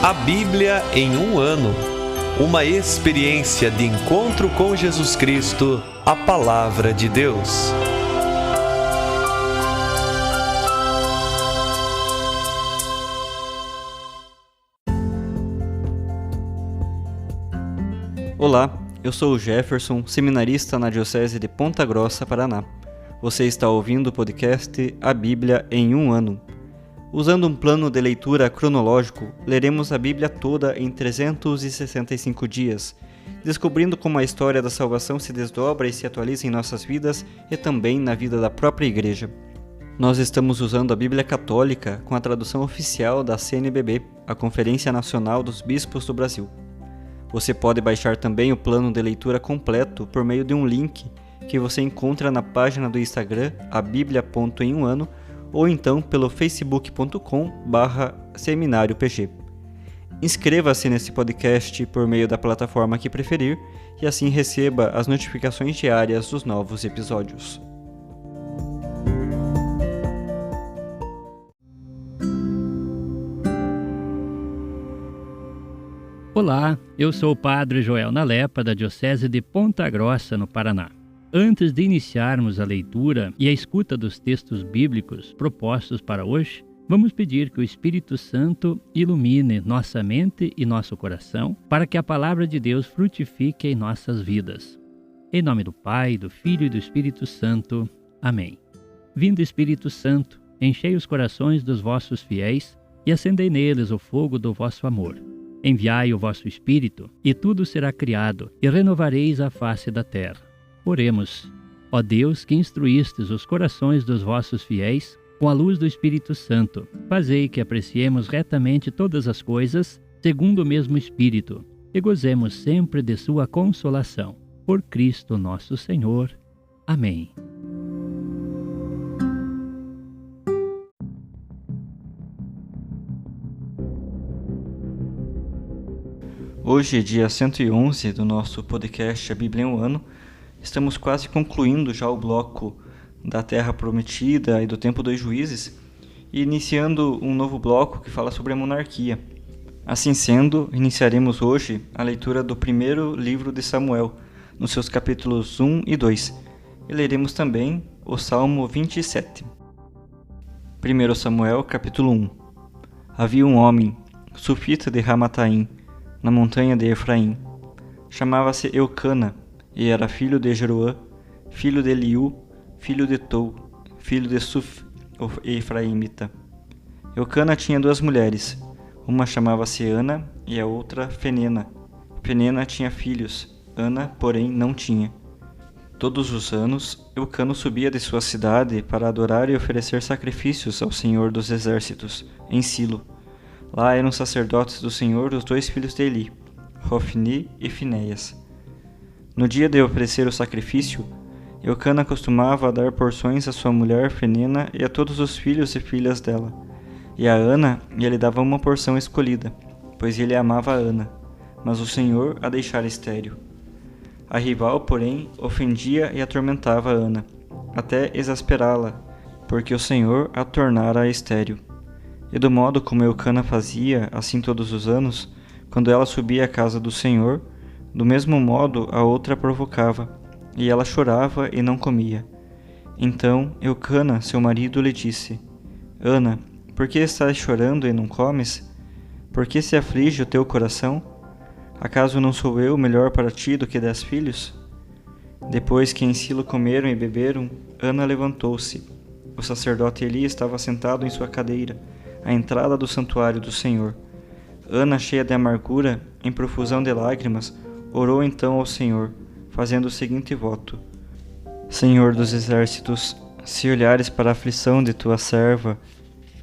A Bíblia em um ano. Uma experiência de encontro com Jesus Cristo, a Palavra de Deus. Olá, eu sou o Jefferson, seminarista na Diocese de Ponta Grossa, Paraná. Você está ouvindo o podcast A Bíblia em um ano. Usando um plano de leitura cronológico, leremos a Bíblia toda em 365 dias, descobrindo como a história da salvação se desdobra e se atualiza em nossas vidas e também na vida da própria Igreja. Nós estamos usando a Bíblia Católica com a tradução oficial da CNBB, a Conferência Nacional dos Bispos do Brasil. Você pode baixar também o plano de leitura completo por meio de um link que você encontra na página do Instagram, abiblia.emumano, ou então pelo facebook.com/seminariopg. Inscreva-se nesse podcast por meio da plataforma que preferir e assim receba as notificações diárias dos novos episódios. Olá, eu sou o Padre Joel Nalepa, da Diocese de Ponta Grossa, no Paraná. Antes de iniciarmos a leitura e a escuta dos textos bíblicos propostos para hoje, vamos pedir que o Espírito Santo ilumine nossa mente e nosso coração para que a Palavra de Deus frutifique em nossas vidas. Em nome do Pai, do Filho e do Espírito Santo. Amém. Vindo Espírito Santo, enchei os corações dos vossos fiéis e acendei neles o fogo do vosso amor. Enviai o vosso Espírito, e tudo será criado, e renovareis a face da terra. Oremos. Ó Deus, que instruístes os corações dos vossos fiéis com a luz do Espírito Santo, fazei que apreciemos retamente todas as coisas, segundo o mesmo Espírito, e gozemos sempre de sua consolação. Por Cristo nosso Senhor. Amém. Hoje, dia 111 do nosso podcast A Bíblia em um ano, estamos quase concluindo já o bloco da Terra Prometida e do Tempo dos Juízes e iniciando um novo bloco que fala sobre a monarquia. Assim sendo, iniciaremos hoje a leitura do primeiro livro de Samuel, nos seus capítulos 1 e 2, e leremos também o Salmo 27. 1 Samuel, capítulo 1. Havia um homem, sufita de Ramataim, na montanha de Efraim. Chamava-se Eucana, e era filho de Jeroã, filho de Eliú, filho de Tou, filho de Suf, o Efraimita. Eucana tinha duas mulheres, uma chamava-se Ana e a outra Fenena. Fenena tinha filhos, Ana, porém, não tinha. Todos os anos, Eucana subia de sua cidade para adorar e oferecer sacrifícios ao Senhor dos Exércitos, em Silo. Lá eram sacerdotes do Senhor os dois filhos de Eli, Hofni e Finéias. No dia de oferecer o sacrifício, Eucana costumava dar porções à sua mulher Fenena e a todos os filhos e filhas dela. E a Ana ele dava uma porção escolhida, pois ele amava a Ana, mas o Senhor a deixara estéril. A rival, porém, ofendia e atormentava a Ana, até exasperá-la, porque o Senhor a tornara estéril. E do modo como Eucana fazia, assim todos os anos, quando ela subia à casa do Senhor, do mesmo modo a outra provocava, e ela chorava e não comia. Então Eucana, seu marido, lhe disse: Ana, por que estás chorando e não comes? Por que se aflige o teu coração? Acaso não sou eu melhor para ti do que 10 filhos? Depois que em Silo comeram e beberam, Ana levantou-se. O sacerdote Eli estava sentado em sua cadeira, à entrada do santuário do Senhor. Ana, cheia de amargura, em profusão de lágrimas, orou então ao Senhor, fazendo o seguinte voto: Senhor dos exércitos, se olhares para a aflição de tua serva,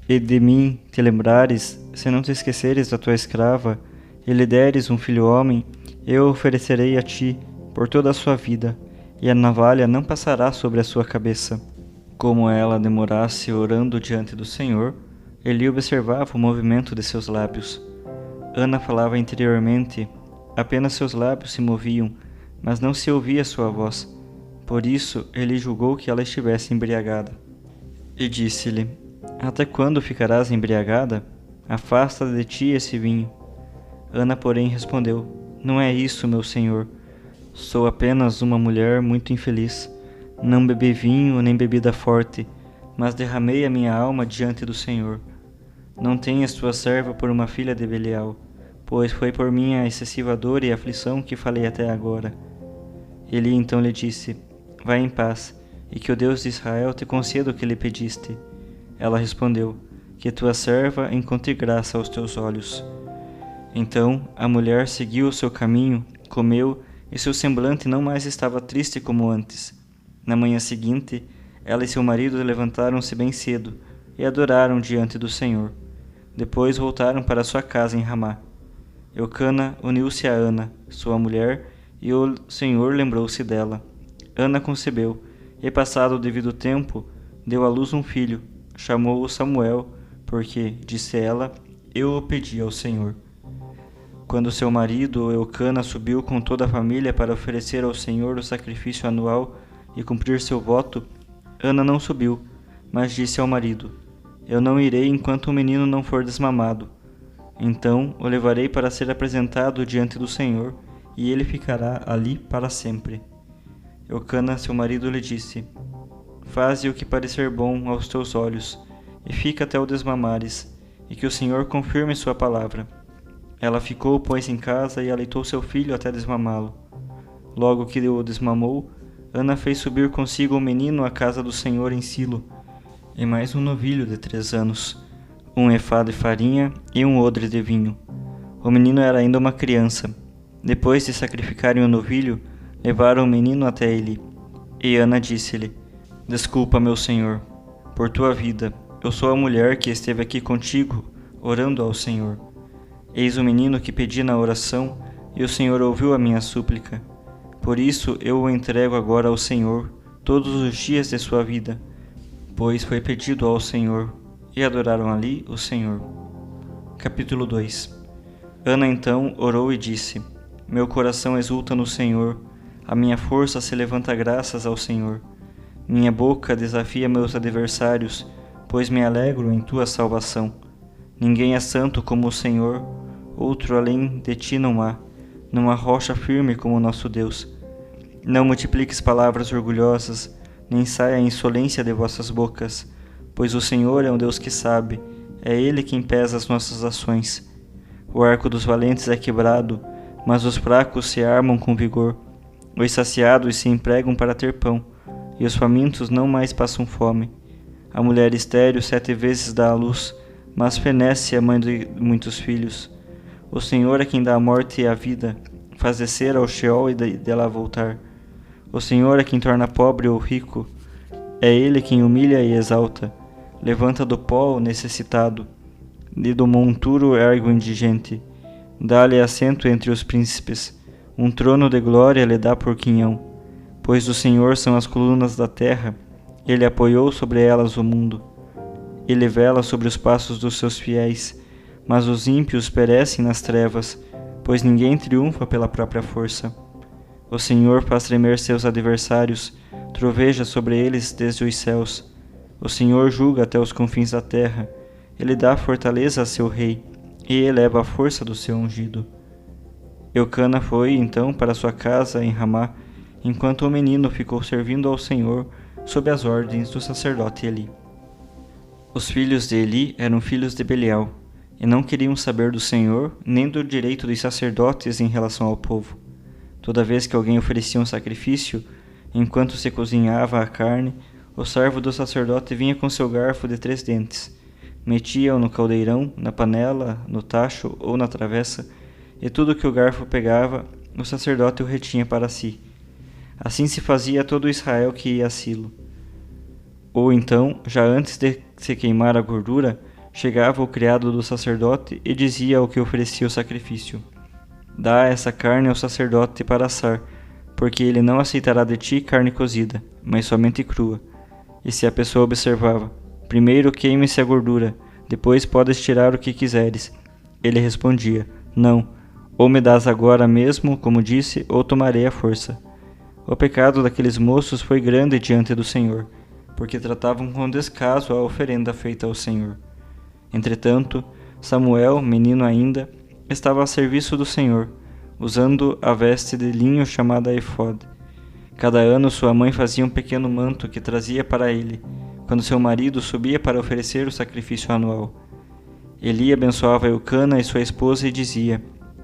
e de mim te lembrares, se não te esqueceres da tua escrava, e lhe deres um filho homem, eu o oferecerei a ti por toda a sua vida, e a navalha não passará sobre a sua cabeça. Como ela demorasse orando diante do Senhor, Eli observava o movimento de seus lábios. Ana falava interiormente, apenas seus lábios se moviam, mas não se ouvia sua voz. Por isso, ele julgou que ela estivesse embriagada. E disse-lhe: Até quando ficarás embriagada? Afasta de ti esse vinho. Ana, porém, respondeu: Não é isso, meu senhor. Sou apenas uma mulher muito infeliz. Não bebi vinho nem bebida forte, mas derramei a minha alma diante do Senhor. Não tenhas tua serva por uma filha de Belial, pois foi por minha excessiva dor e aflição que falei até agora. Eli então lhe disse: Vai em paz, e que o Deus de Israel te conceda o que lhe pediste. Ela respondeu: Que tua serva encontre graça aos teus olhos. Então a mulher seguiu o seu caminho, comeu, e seu semblante não mais estava triste como antes. Na manhã seguinte, ela e seu marido levantaram-se bem cedo e adoraram diante do Senhor. Depois voltaram para sua casa em Ramá. Eucana uniu-se a Ana, sua mulher, e o Senhor lembrou-se dela. Ana concebeu, e passado o devido tempo, deu à luz um filho. Chamou-o Samuel, porque, disse ela, eu o pedi ao Senhor. Quando seu marido, Eucana, subiu com toda a família para oferecer ao Senhor o sacrifício anual e cumprir seu voto, Ana não subiu, mas disse ao marido: Eu não irei enquanto o menino não for desmamado. Então o levarei para ser apresentado diante do Senhor, e ele ficará ali para sempre. Eucana, seu marido, lhe disse: Faze o que parecer bom aos teus olhos, e fica até o desmamares, e que o Senhor confirme sua palavra. Ela ficou, pois, em casa e aleitou seu filho até desmamá-lo. Logo que o desmamou, Ana fez subir consigo o menino à casa do Senhor em Silo, e mais um novilho de 3 anos, um efá de farinha e um odre de vinho. O menino era ainda uma criança. Depois de sacrificarem o novilho, levaram o menino até Eli. E Ana disse-lhe: Desculpa, meu senhor, por tua vida. Eu sou a mulher que esteve aqui contigo, orando ao Senhor. Eis o menino que pedi na oração, e o Senhor ouviu a minha súplica. Por isso eu o entrego agora ao Senhor todos os dias de sua vida, pois foi pedido ao Senhor, e adoraram ali o Senhor. Capítulo 2. Ana então orou e disse: Meu coração exulta no Senhor, a minha força se levanta graças ao Senhor. Minha boca desafia meus adversários, pois me alegro em tua salvação. Ninguém é santo como o Senhor, outro além de ti não há, numa rocha firme como o nosso Deus. Não multipliques palavras orgulhosas, nem saia a insolência de vossas bocas, pois o Senhor é um Deus que sabe, é Ele quem pesa as nossas ações. O arco dos valentes é quebrado, mas os fracos se armam com vigor. Os saciados se empregam para ter pão, e os famintos não mais passam fome. A mulher estéril 7 vezes dá à luz, mas fenece a mãe de muitos filhos. O Senhor é quem dá a morte e a vida, faz descer ao Sheol e dela voltar. O Senhor é quem torna pobre ou rico, é Ele quem humilha e exalta. Levanta do pó o necessitado, e do monturo ergue o indigente. Dá-lhe assento entre os príncipes, um trono de glória lhe dá por quinhão. Pois do Senhor são as colunas da terra, Ele apoiou sobre elas o mundo. Ele vela sobre os passos dos seus fiéis, mas os ímpios perecem nas trevas, pois ninguém triunfa pela própria força. O Senhor faz tremer seus adversários, troveja sobre eles desde os céus. O Senhor julga até os confins da terra, Ele dá fortaleza a seu rei, e eleva a força do seu ungido. Eucana foi, então, para sua casa em Ramá, enquanto o menino ficou servindo ao Senhor sob as ordens do sacerdote Eli. Os filhos de Eli eram filhos de Belial, e não queriam saber do Senhor nem do direito dos sacerdotes em relação ao povo. Toda vez que alguém oferecia um sacrifício, enquanto se cozinhava a carne, o servo do sacerdote vinha com seu garfo de 3 dentes, metia-o no caldeirão, na panela, no tacho ou na travessa, e tudo que o garfo pegava, o sacerdote o retinha para si. Assim se fazia a todo Israel que ia a Silo. Ou então, já antes de se queimar a gordura, chegava o criado do sacerdote e dizia ao que oferecia o sacrifício: Dá essa carne ao sacerdote para assar, porque ele não aceitará de ti carne cozida, mas somente crua. E se a pessoa observava: Primeiro queime-se a gordura, depois podes tirar o que quiseres, ele respondia: Não, ou me dás agora mesmo, como disse, ou tomarei à força. O pecado daqueles moços foi grande diante do Senhor, porque tratavam com descaso a oferenda feita ao Senhor. Entretanto, Samuel, menino ainda, estava a serviço do Senhor, usando a veste de linho chamada efode. Cada ano sua mãe fazia um pequeno manto que trazia para ele, quando seu marido subia para oferecer o sacrifício anual. Eli abençoava Eucana e sua esposa e dizia: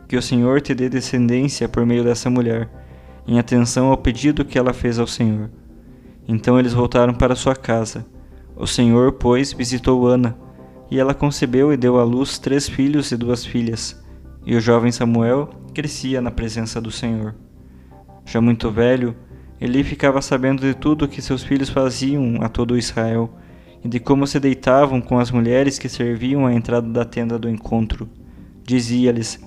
que o Senhor te dê descendência por meio dessa mulher, em atenção ao pedido que ela fez ao Senhor. Então eles voltaram para sua casa. O Senhor, pois, visitou Ana, e ela concebeu e deu à luz 3 filhos e 2 filhas. E o jovem Samuel crescia na presença do Senhor. Já muito velho, Eli ficava sabendo de tudo o que seus filhos faziam a todo Israel, e de como se deitavam com as mulheres que serviam à entrada da tenda do encontro. Dizia-lhes: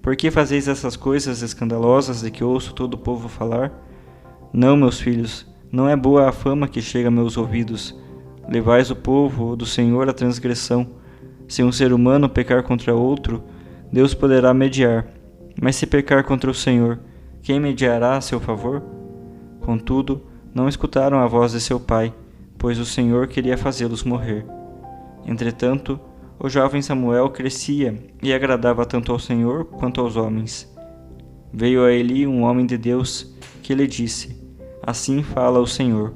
por que fazeis essas coisas escandalosas de que ouço todo o povo falar? Não, meus filhos, não é boa a fama que chega a meus ouvidos. Levais o povo do Senhor à transgressão. Se um ser humano pecar contra outro, Deus poderá mediar. Mas se pecar contra o Senhor, quem mediará a seu favor? Contudo, não escutaram a voz de seu pai, pois o Senhor queria fazê-los morrer. Entretanto, o jovem Samuel crescia e agradava tanto ao Senhor quanto aos homens. Veio a Eli um homem de Deus, que lhe disse: assim fala o Senhor.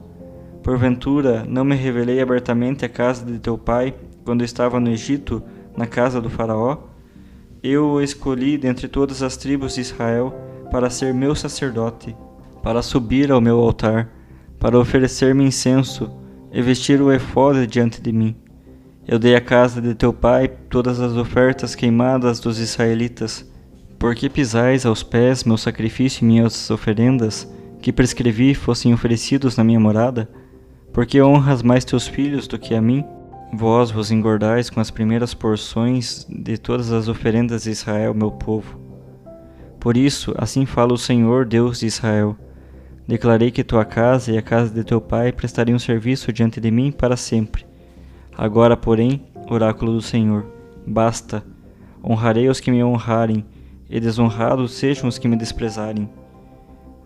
Porventura, não me revelei abertamente à casa de teu pai, quando estava no Egito, na casa do faraó? Eu o escolhi dentre todas as tribos de Israel, para ser meu sacerdote, para subir ao meu altar, para oferecer-me incenso e vestir o efode diante de mim. Eu dei à casa de teu pai todas as ofertas queimadas dos israelitas. Por que pisais aos pés meu sacrifício e minhas oferendas, que prescrevi fossem oferecidos na minha morada? Por que honras mais teus filhos do que a mim? Vós vos engordais com as primeiras porções de todas as oferendas de Israel, meu povo. Por isso, assim fala o Senhor, Deus de Israel: declarei que tua casa e a casa de teu pai prestariam serviço diante de mim para sempre. Agora, porém, oráculo do Senhor, basta. Honrarei os que me honrarem, e desonrados sejam os que me desprezarem.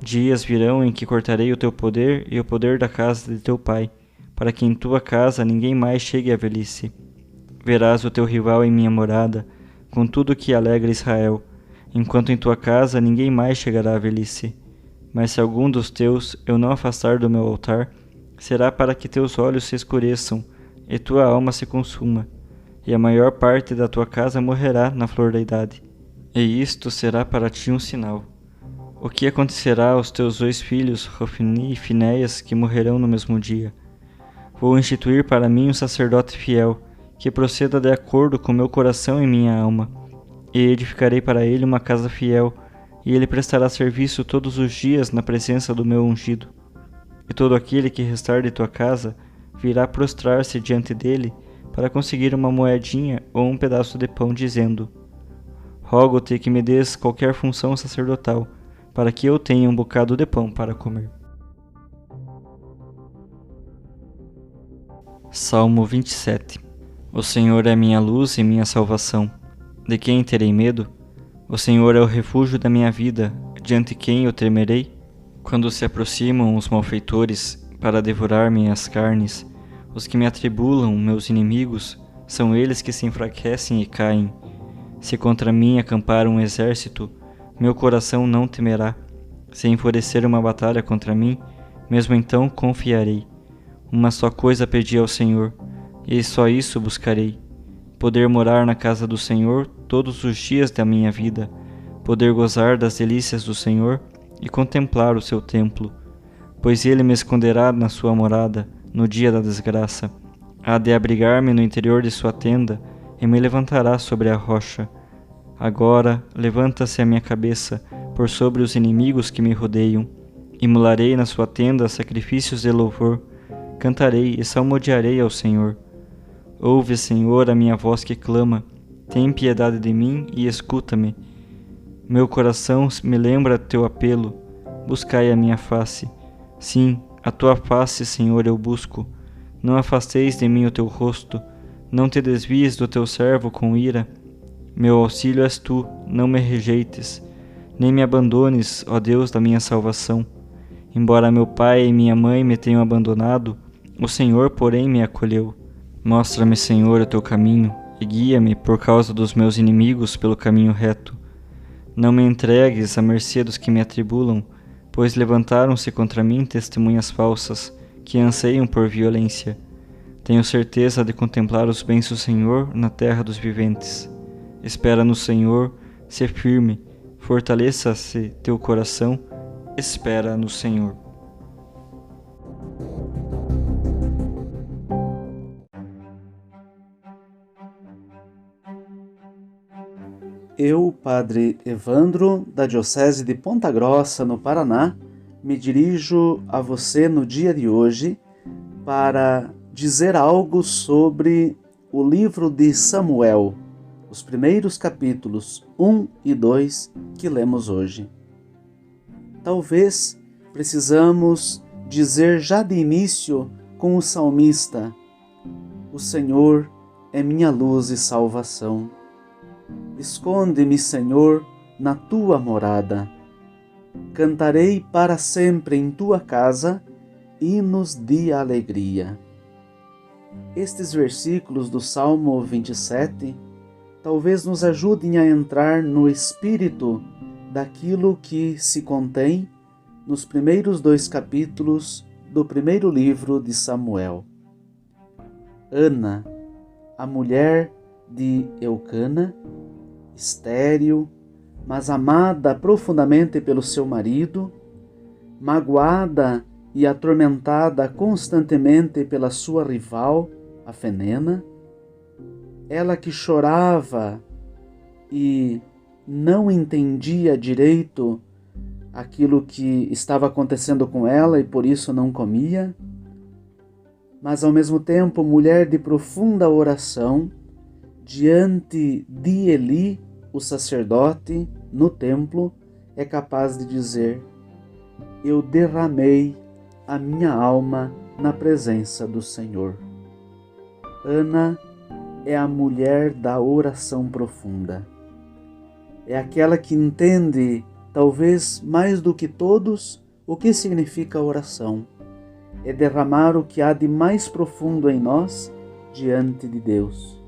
Dias virão em que cortarei o teu poder e o poder da casa de teu pai, para que em tua casa ninguém mais chegue à velhice. Verás o teu rival em minha morada, com tudo que alegra Israel, enquanto em tua casa ninguém mais chegará à velhice. Mas se algum dos teus eu não afastar do meu altar, será para que teus olhos se escureçam e tua alma se consuma, e a maior parte da tua casa morrerá na flor da idade. E isto será para ti um sinal. O que acontecerá aos teus 2 filhos, Hofni e Finéias, que morrerão no mesmo dia? Vou instituir para mim um sacerdote fiel, que proceda de acordo com meu coração e minha alma, e edificarei para ele uma casa fiel, e ele prestará serviço todos os dias na presença do meu ungido. E todo aquele que restar de tua casa virá prostrar-se diante dele para conseguir uma moedinha ou um pedaço de pão, dizendo: rogo-te que me des qualquer função sacerdotal, para que eu tenha um bocado de pão para comer. Salmo 27. O Senhor é minha luz e minha salvação. De quem terei medo? O Senhor é o refúgio da minha vida, diante quem eu temerei? Quando se aproximam os malfeitores para devorar minhas carnes, os que me atribulam, meus inimigos, são eles que se enfraquecem e caem. Se contra mim acampar um exército, meu coração não temerá. Se enfurecer uma batalha contra mim, mesmo então confiarei. Uma só coisa pedi ao Senhor, e só isso buscarei: poder morar na casa do Senhor todos os dias da minha vida, poder gozar das delícias do Senhor e contemplar o seu templo. Pois ele me esconderá na sua morada, no dia da desgraça. Há de abrigar-me no interior de sua tenda, e me levantará sobre a rocha. Agora levanta-se a minha cabeça por sobre os inimigos que me rodeiam. Imolarei na sua tenda sacrifícios de louvor, cantarei e salmodiarei ao Senhor. Ouve, Senhor, a minha voz que clama, tem piedade de mim e escuta-me. Meu coração me lembra teu apelo, buscai a minha face. Sim, a tua face, Senhor, eu busco. Não afasteis de mim o teu rosto, não te desvies do teu servo com ira. Meu auxílio és tu, não me rejeites, nem me abandones, ó Deus da minha salvação. Embora meu pai e minha mãe me tenham abandonado, o Senhor, porém, me acolheu. Mostra-me, Senhor, o teu caminho, e guia-me por causa dos meus inimigos pelo caminho reto. Não me entregues à mercê dos que me atribulam, pois levantaram-se contra mim testemunhas falsas, que anseiam por violência. Tenho certeza de contemplar os bens do Senhor na terra dos viventes. Espera no Senhor, sê firme, fortaleça-se teu coração, espera no Senhor. Eu, Padre Evandro, da Diocese de Ponta Grossa, no Paraná, me dirijo a você no dia de hoje para dizer algo sobre o livro de Samuel, os primeiros capítulos 1 e 2 que lemos hoje. Talvez precisamos dizer já de início com o salmista: o Senhor é minha luz e salvação. Esconde-me, Senhor, na tua morada. Cantarei para sempre em tua casa hinos de alegria. Estes versículos do Salmo 27 talvez nos ajudem a entrar no espírito daquilo que se contém nos primeiros 2 capítulos do primeiro livro de Samuel. Ana, a mulher de Eucana, estéril, mas amada profundamente pelo seu marido, magoada e atormentada constantemente pela sua rival, a Fenena, ela que chorava e não entendia direito aquilo que estava acontecendo com ela e por isso não comia, mas ao mesmo tempo mulher de profunda oração, diante de Eli, o sacerdote, no templo, é capaz de dizer: eu derramei a minha alma na presença do Senhor. Ana é a mulher da oração profunda. É aquela que entende, talvez mais do que todos, o que significa a oração. É derramar o que há de mais profundo em nós diante de Deus.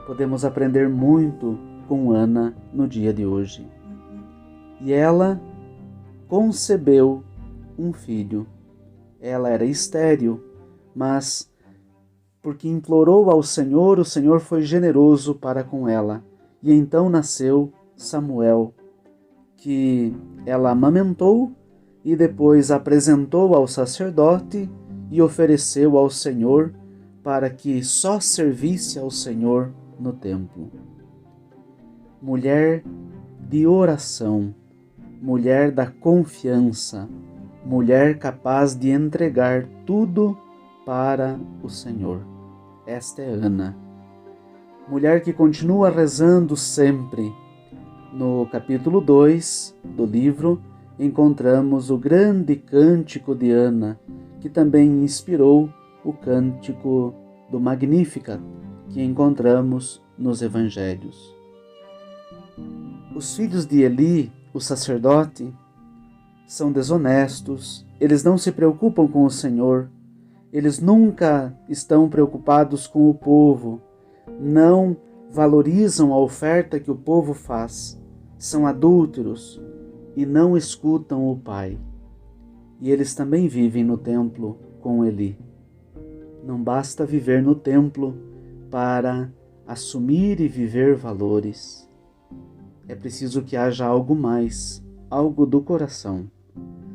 Podemos aprender muito com Ana no dia de hoje. E ela concebeu um filho. Ela era estéril, mas porque implorou ao Senhor, o Senhor foi generoso para com ela. E então nasceu Samuel, que ela amamentou e depois apresentou ao sacerdote e ofereceu ao Senhor para que só servisse ao Senhor no templo. Mulher de oração, mulher da confiança, mulher capaz de entregar tudo para o Senhor. Esta é Ana. Mulher que continua rezando sempre. No capítulo 2 do livro, encontramos o grande cântico de Ana, que também inspirou o cântico do Magnificat, que encontramos nos Evangelhos. Os filhos de Eli, o sacerdote, são desonestos, eles não se preocupam com o Senhor, eles nunca estão preocupados com o povo, não valorizam a oferta que o povo faz, são adúlteros e não escutam o Pai. E eles também vivem no templo com Eli. Não basta viver no templo para assumir e viver valores. É preciso que haja algo mais, algo do coração.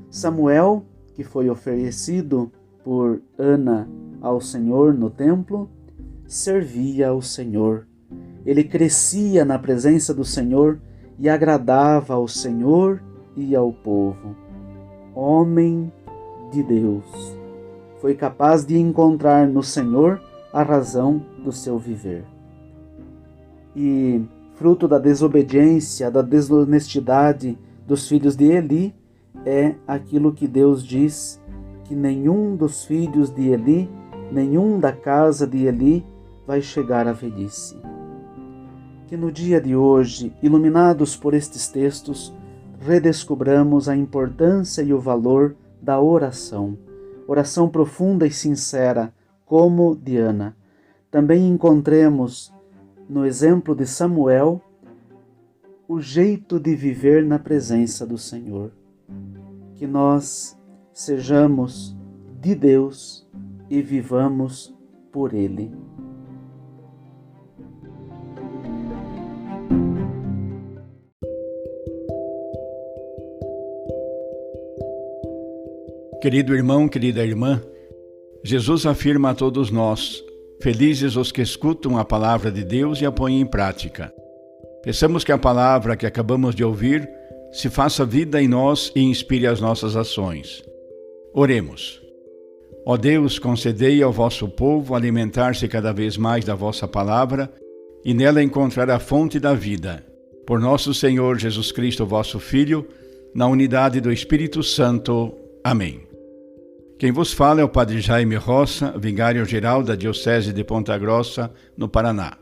Samuel, que foi oferecido por Ana ao Senhor no templo, servia ao Senhor. Ele crescia na presença do Senhor e agradava ao Senhor e ao povo. Homem de Deus, foi capaz de encontrar no Senhor a razão do seu viver. E fruto da desobediência, da desonestidade dos filhos de Eli, é aquilo que Deus diz, que nenhum dos filhos de Eli, nenhum da casa de Eli vai chegar à velhice. Que no dia de hoje, iluminados por estes textos, redescobramos a importância e o valor da oração. Oração profunda e sincera, como de Ana. Também encontremos no exemplo de Samuel, o jeito de viver na presença do Senhor. Que nós sejamos de Deus e vivamos por Ele. Querido irmão, querida irmã, Jesus afirma a todos nós: felizes os que escutam a palavra de Deus e a põem em prática. Peçamos que a palavra que acabamos de ouvir se faça vida em nós e inspire as nossas ações. Oremos. Ó Deus, concedei ao vosso povo alimentar-se cada vez mais da vossa palavra e nela encontrar a fonte da vida. Por nosso Senhor Jesus Cristo, vosso Filho, na unidade do Espírito Santo. Amém. Quem vos fala é o Padre Jaime Roça, vigário-geral da Diocese de Ponta Grossa, no Paraná.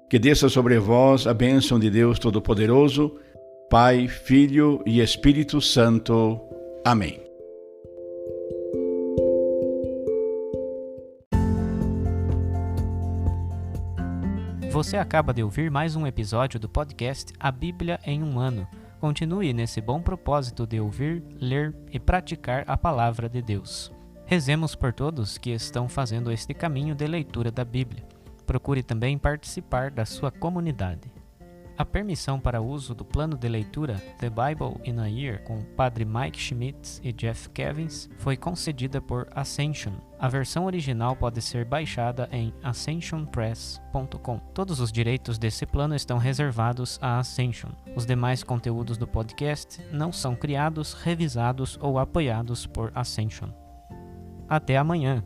Que desça sobre vós a bênção de Deus Todo-Poderoso, Pai, Filho e Espírito Santo. Amém. Você acaba de ouvir mais um episódio do podcast A Bíblia em um Ano. Continue nesse bom propósito de ouvir, ler e praticar a Palavra de Deus. Rezemos por todos que estão fazendo este caminho de leitura da Bíblia. Procure também participar da sua comunidade. A permissão para uso do plano de leitura The Bible in a Year com o Padre Mike Schmitz e Jeff Kevins foi concedida por Ascension. A versão original pode ser baixada em ascensionpress.com. Todos os direitos desse plano estão reservados à Ascension. Os demais conteúdos do podcast não são criados, revisados ou apoiados por Ascension. Até amanhã!